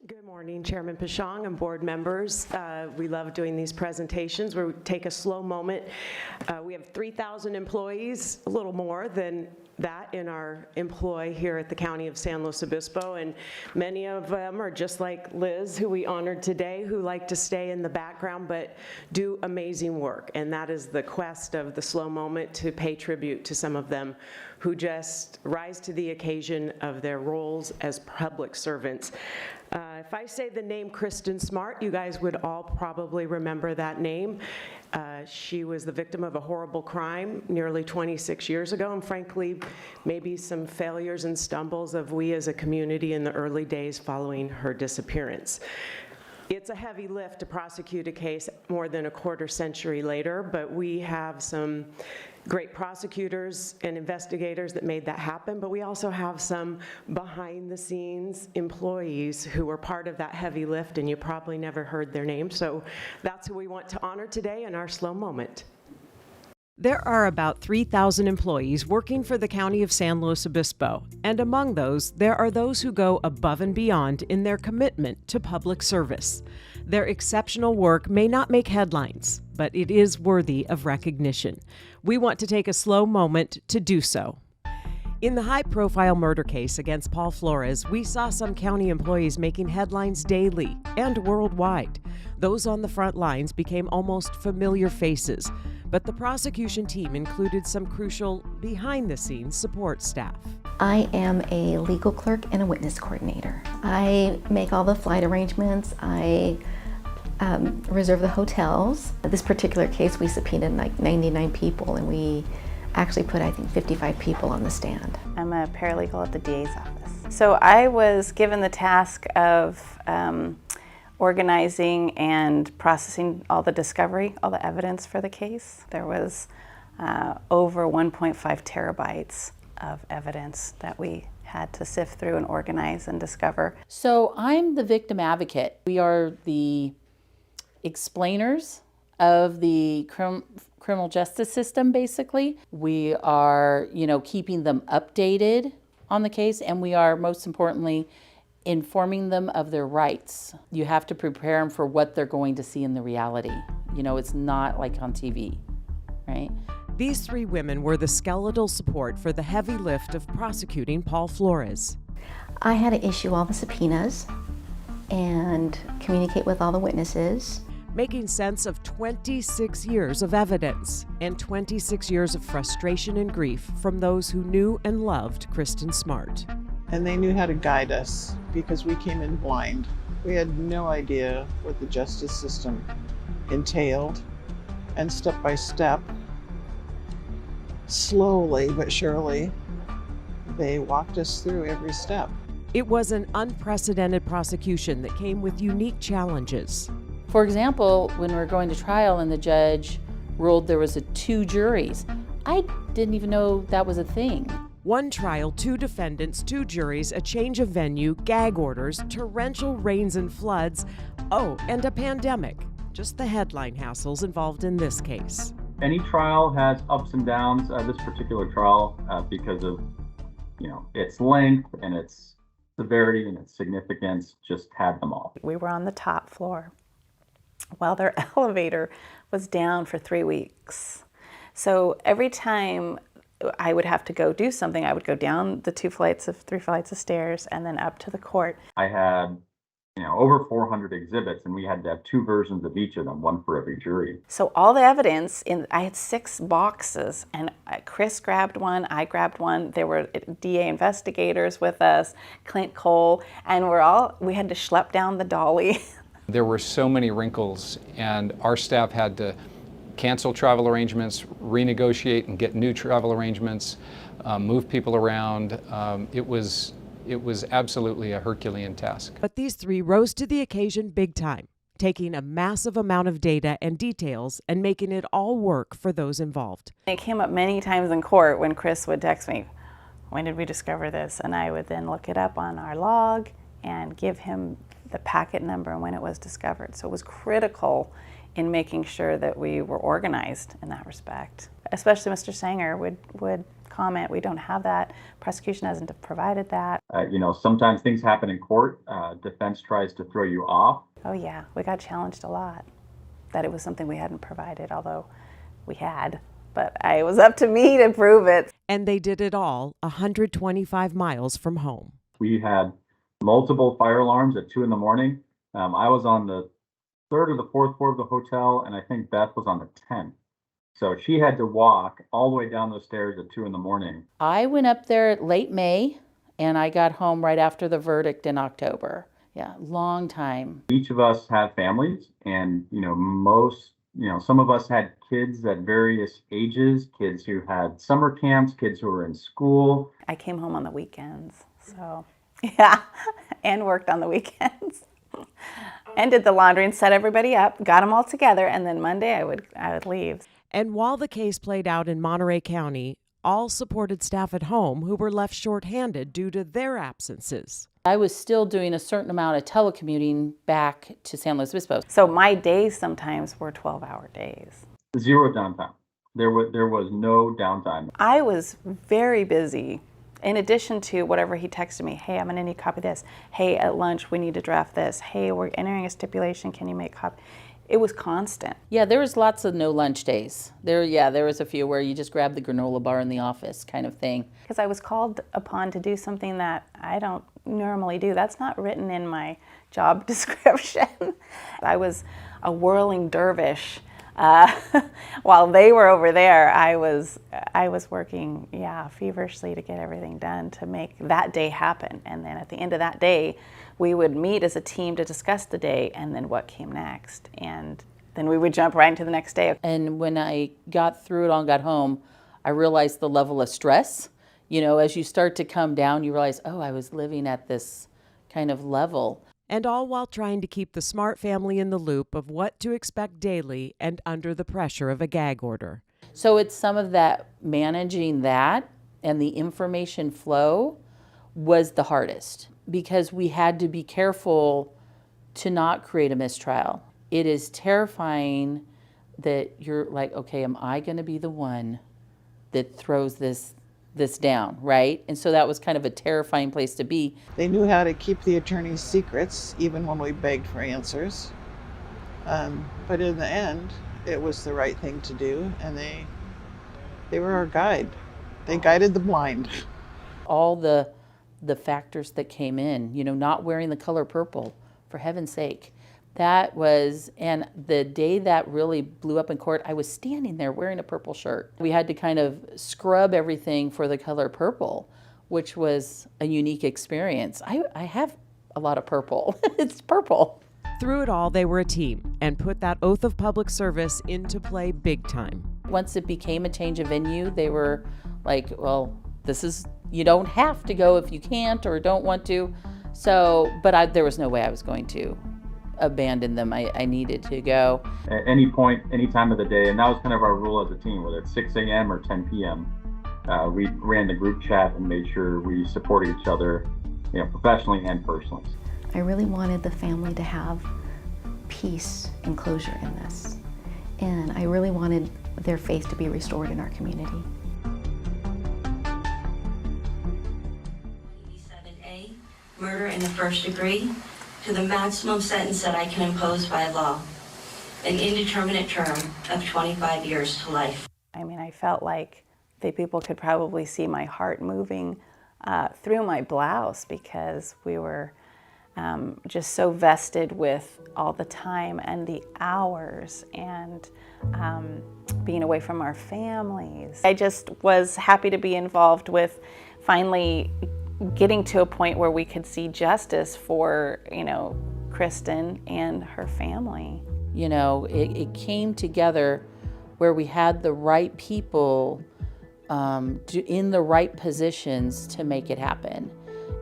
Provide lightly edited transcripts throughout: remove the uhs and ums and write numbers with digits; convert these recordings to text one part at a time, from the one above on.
Good morning, Chairman Pashong and board members. We love doing these presentations where we take a slow moment. We have 3,000 employees, a little more than that in our employ here at the County of San Luis Obispo, and many of them are just like Liz, who we honored today, who like to stay in the background but do amazing work. And that is the quest of the slow moment, to pay tribute to some of them who just rise to the occasion of their roles as public servants. If I say the name Kristin Smart, you guys would all probably remember that name. She was the victim of a horrible crime nearly 26 years ago, and frankly, maybe some failures and stumbles of we as a community in the early days following her disappearance. It's a heavy lift to prosecute a case more than a quarter century later, but we have some great prosecutors and investigators that made that happen, but we also have some behind-the-scenes employees who were part of that heavy lift, and you probably never heard their name, so that's who we want to honor today in our slow moment. There are about 3,000 employees working for the County of San Luis Obispo, and among those, there are those who go above and beyond in their commitment to public service. Their exceptional work may not make headlines, but it is worthy of recognition. We want to take a slow moment to do so. In the high-profile murder case against Paul Flores, we saw some county employees making headlines daily and worldwide. Those on the front lines became almost familiar faces, but the prosecution team included some crucial behind-the-scenes support staff. I am a legal clerk and a witness coordinator. I make all the flight arrangements. I reserve the hotels. This particular case, we subpoenaed like 99 people, and we actually put, I think, 55 people on the stand. I'm a paralegal at the DA's office. So I was given the task of organizing and processing all the discovery, all the evidence for the case. There was over 1.5 terabytes of evidence that we had to sift through and organize and discover. So I'm the victim advocate. We are the explainers of the criminal justice system, basically. We are, keeping them updated on the case, and we are, most importantly, informing them of their rights. You have to prepare them for what they're going to see in the reality. It's not like on TV, right? These three women were the skeletal support for the heavy lift of prosecuting Paul Flores. I had to issue all the subpoenas and communicate with all the witnesses. Making sense of 26 years of evidence and 26 years of frustration and grief from those who knew and loved Kristin Smart. And they knew how to guide us because we came in blind. We had no idea what the justice system entailed, and step by step, slowly but surely, they walked us through every step. It was an unprecedented prosecution that came with unique challenges. For example, when we were going to trial and the judge ruled there was 2 juries, I didn't even know that was a thing. One trial, 2 defendants, 2 juries, a change of venue, gag orders, torrential rains and floods, and a pandemic. Just the headline hassles involved in this case. Any trial has ups and downs. This particular trial, because of its length and its severity and its significance, just had them all. We were on the top floor while their elevator was down for 3 weeks. So every time I would have to go do something, I would go down the 3 flights of stairs and then up to the court. I had over 400 exhibits, and we had to have 2 versions of each of them, 1 for every jury. So all the evidence, I had 6 boxes, and Chris grabbed one, I grabbed one. There were DA investigators with us, Clint Cole, and we had to schlep down the dolly. There were so many wrinkles, and our staff had to cancel travel arrangements, renegotiate and get new travel arrangements, move people around. It was absolutely a Herculean task. But these 3 rose to the occasion big time, taking a massive amount of data and details and making it all work for those involved. It came up many times in court when Chris would text me, "When did we discover this?" And I would then look it up on our log and give him the packet number and when it was discovered. So it was critical in making sure that we were organized in that respect. Especially Mr. Sanger would comment. We don't have that. Prosecution hasn't provided that. Sometimes things happen in court. Defense tries to throw you off. Oh yeah, we got challenged a lot that it was something we hadn't provided, although we had. But it was up to me to prove it. And they did it all 125 miles from home. We had multiple fire alarms at 2 in the morning. I was on the 3rd or the 4th floor of the hotel, and I think Beth was on the 10th. So she had to walk all the way down those stairs at 2 in the morning. I went up there late May, and I got home right after the verdict in October. Yeah, long time. Each of us have families, and some of us had kids at various ages, kids who had summer camps, kids who were in school. I came home on the weekends, so yeah, and worked on the weekends. And did the laundry and set everybody up, got them all together, and then Monday I would leave. And while the case played out in Monterey County, all supported staff at home who were left shorthanded due to their absences. I was still doing a certain amount of telecommuting back to San Luis Obispo. So my days sometimes were 12-hour days. 0 downtime. There was no downtime. I was very busy. In addition to whatever he texted me, hey, I'm gonna need a copy of this. Hey, at lunch, we need to draft this. Hey, we're entering a stipulation, can you make a copy? It was constant. Yeah, there was lots of no lunch days. There was a few where you just grab the granola bar in the office kind of thing. Because I was called upon to do something that I don't normally do. That's not written in my job description. I was a whirling dervish. While they were over there, I was working, feverishly to get everything done to make that day happen. And then at the end of that day, we would meet as a team to discuss the day and then what came next. And then we would jump right into the next day. And when I got through it all and got home, I realized the level of stress. As you start to come down, you realize, oh, I was living at this kind of level. And all while trying to keep the Smart family in the loop of what to expect daily and under the pressure of a gag order. So it's some of that, managing that and the information flow was the hardest, because we had to be careful to not create a mistrial. It is terrifying that you're like, okay, am I going to be the one that throws this down, right? And so that was kind of a terrifying place to be. They knew how to keep the attorney's secrets, even when we begged for answers. But in the end, it was the right thing to do, and they were our guide. They guided the blind. All the factors that came in, not wearing the color purple, for heaven's sake. That was, and the day that really blew up in court, I was standing there wearing a purple shirt. We had to kind of scrub everything for the color purple, which was a unique experience. I have a lot of purple. It's purple. Through it all, they were a team and put that oath of public service into play big time. Once it became a change of venue, they were like, well, you don't have to go if you can't or don't want to. So, but there was no way I was going to abandon them. I needed to go. At any point, any time of the day, and that was kind of our rule as a team, whether it's 6 a.m. or 10 p.m., we ran the group chat and made sure we supported each other, professionally and personally. I really wanted the family to have peace and closure in this. And I really wanted their faith to be restored in our community. 7A, murder in the first degree, to the maximum sentence that I can impose by law, an indeterminate term of 25 years to life. I felt like the people could probably see my heart moving through my blouse, because we were just so vested with all the time and the hours and being away from our families. I just was happy to be involved with finally getting to a point where we could see justice for, Kristin and her family. It came together where we had the right people in the right positions to make it happen.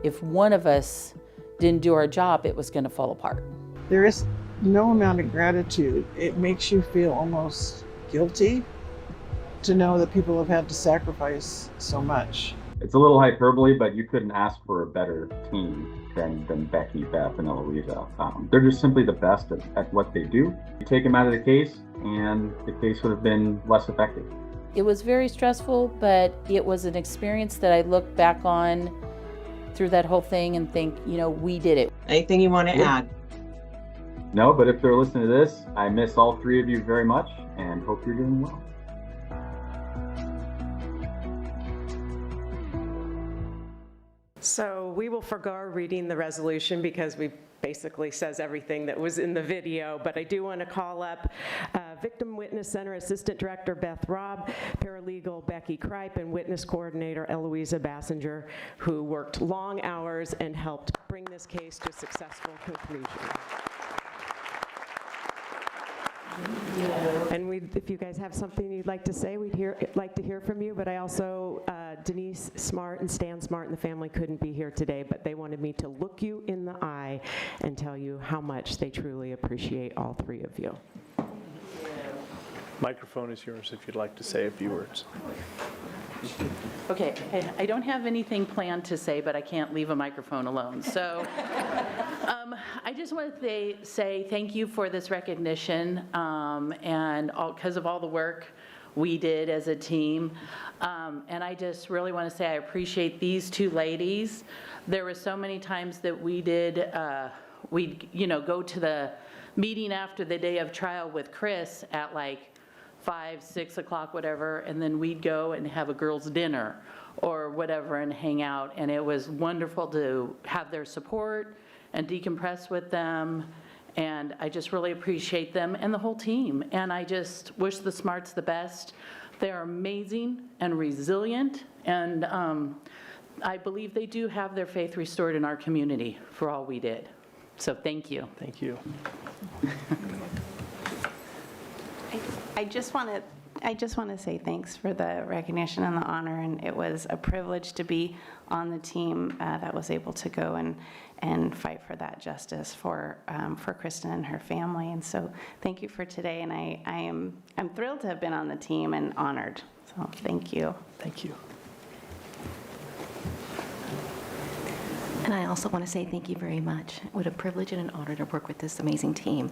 If one of us didn't do our job, it was going to fall apart. There is no amount of gratitude. It makes you feel almost guilty to know that people have had to sacrifice so much. It's a little hyperbole, but you couldn't ask for a better team than Becky, Beth, and Eloisa. They're just simply the best at what they do. You take them out of the case, and the case would have been less effective. It was very stressful, but it was an experience that I look back on through that whole thing and think, you know, we did it. Anything you want to add? No, but if they're listening to this, I miss all three of you very much and hope you're doing well. So we will forgo reading the resolution because we basically says everything that was in the video, but I do want to call up Victim Witness Center Assistant Director Beth Robb, Paralegal Becky Kripe, and Witness Coordinator Eloisa Bassinger, who worked long hours and helped bring this case to a successful conclusion. And if you guys have something you'd like to say, we'd like to hear from you. But I also, Denise Smart and Stan Smart and the family couldn't be here today, but they wanted me to look you in the eye and tell you how much they truly appreciate all three of you. Microphone is yours if you'd like to say a few words. Okay, I don't have anything planned to say, but I can't leave a microphone alone. So I just want to say thank you for this recognition and because of all the work we did as a team. And I just really want to say I appreciate these two ladies. There were so many times that we'd go to the meeting after the day of trial with Chris at like 5, 6 o'clock, whatever, and then we'd go and have a girls' dinner or whatever and hang out. And it was wonderful to have their support and decompress with them. And I just really appreciate them and the whole team. And I just wish the Smarts the best. They're amazing and resilient. And I believe they do have their faith restored in our community for all we did. So thank you. Thank you. I just want to say thanks for the recognition and the honor, and it was a privilege to be on the team that was able to go and fight for that justice for Kristin and her family. And so thank you for today, and I'm thrilled to have been on the team and honored. So thank you. Thank you. And I also want to say thank you very much. What a privilege and an honor to work with this amazing team.